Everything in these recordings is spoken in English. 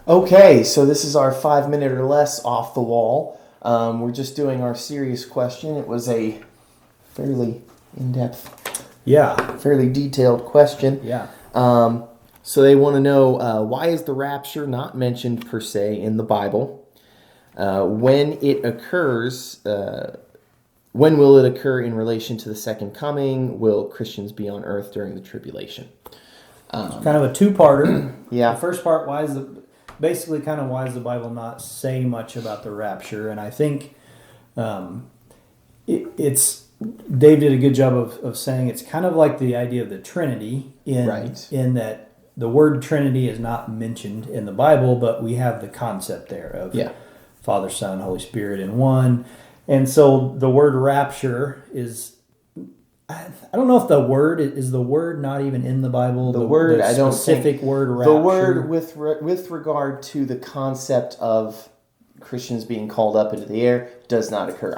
Okay, so this is our 5 minute or less off the wall. We're just doing our serious question. It was a fairly in-depth, Yeah. fairly detailed question. Yeah. So they want to know why is the rapture not mentioned per se in the Bible? When it occurs, when will it occur in relation to the second coming? Will Christians be on earth during the tribulation? It's kind of a two-parter. Yeah. The first part, why is the Bible not say much about the rapture? And I think it's Dave did a good job of saying it's kind of like the idea of the Trinity in that the word Trinity is not mentioned in the Bible, but we have the concept there of Father, Son, Holy Spirit in one. And so the word rapture is, I don't know if the word not even in the Bible. The word, I don't think. Specific word rapture. The word with regard to the concept of Christians being called up into the air does not occur.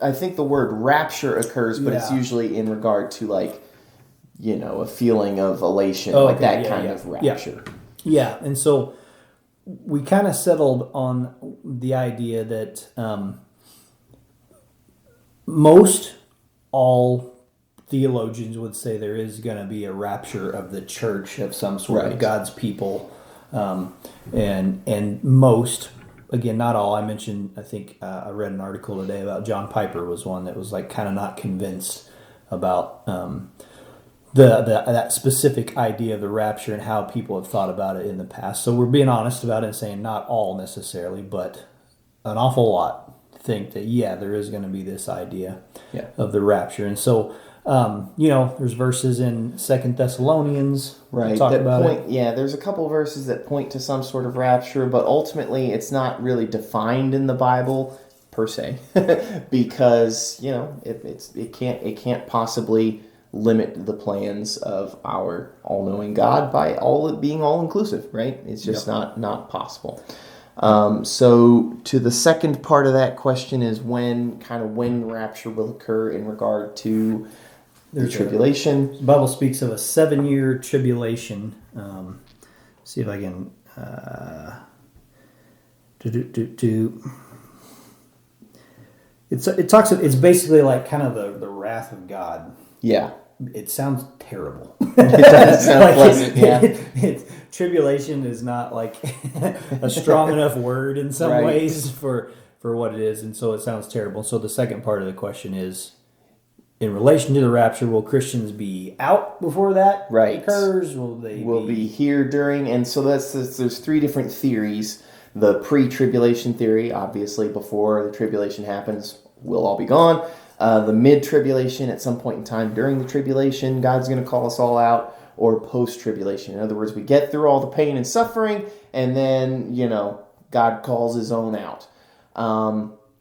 I think the word rapture occurs, but it's usually in regard to a feeling of elation, kind of rapture. Yeah, and so we kind of settled on the idea that all theologians would say there is going to be a rapture of the church of some sort of God's people, and most, again, not all. I think I read an article today about John Piper was one that was kind of not convinced about that specific idea of the rapture and how people have thought about it in the past. So we're being honest about it and saying not all necessarily, but an awful lot think that there is going to be this idea of the rapture. And so there's verses in 2 Thessalonians talk about it. Yeah, there's a couple verses that point to some sort of rapture, but ultimately it's not really defined in the Bible per se, because it can't possibly limit the plans of our all-knowing God by being all-inclusive, right? It's just not possible. So to the second part of that question is when rapture will occur in regard to the tribulation. The Bible speaks of a 7-year tribulation. See if I can It talks. It's basically like kind of the wrath of God. Yeah. It sounds terrible. It does sound pleasant, yeah. Tribulation is not like a strong enough word in some ways for what it is, and so it sounds terrible. So the second part of the question is, in relation to the rapture, will Christians be out before that occurs? Will they be here during? And so there's three different theories. The pre-tribulation theory, obviously, before the tribulation happens, we'll all be gone. The mid-tribulation, at some point in time during the tribulation, God's going to call us all out. Or post-tribulation. In other words, we get through all the pain and suffering, and then, God calls his own out.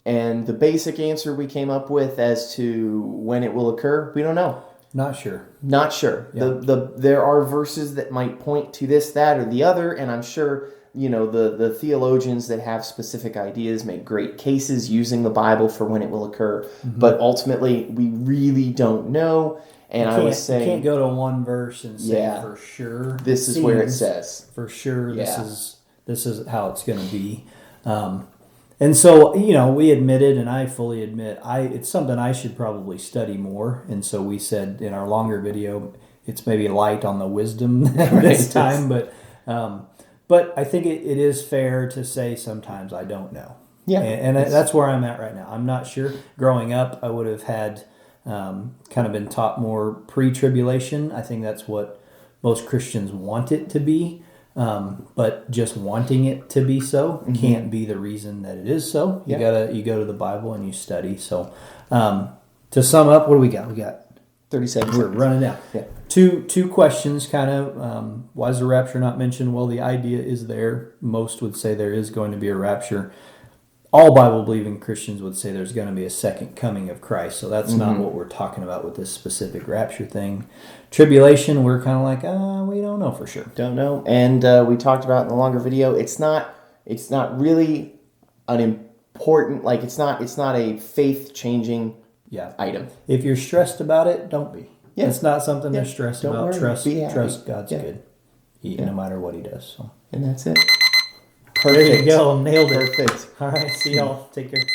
And the basic answer we came up with as to when it will occur, we don't know. Not sure. Yeah. There are verses that might point to this, that, or the other, and I'm sure the theologians that have specific ideas make great cases using the Bible for when it will occur. Mm-hmm. But ultimately, we really don't know. And I was saying, you can't go to one verse and say for sure. This is where it says for sure. This is how it's going to be. And so we admitted, and I fully admit, it's something I should probably study more. And so we said in our longer video, it's maybe light on the wisdom this time, but I think it is fair to say sometimes I don't know. Yeah, and that's where I'm at right now. I'm not sure. Growing up, I would have had kind of been taught more pre-tribulation. I think that's what most Christians want it to be, but just wanting it to be so can't be the reason that it is so. You go to the Bible and you study. So to sum up, what do we got? We got 30 seconds. We're running down. Yeah. Two questions, kind of. Why is the rapture not mentioned? Well, the idea is there. Most would say there is going to be a rapture. All Bible-believing Christians would say there's going to be a second coming of Christ. So that's not what we're talking about with this specific rapture thing. Tribulation, we're kind of like, we don't know for sure. Don't know. And we talked about in the longer video, it's not really an important, it's not a faith-changing item. If you're stressed about it, don't be. Yeah. It's not something to stress about. Worry. Trust God's good, no matter what he does. So. And that's it. There you go. Nailed it. Perfect. All right. See y'all. Take care.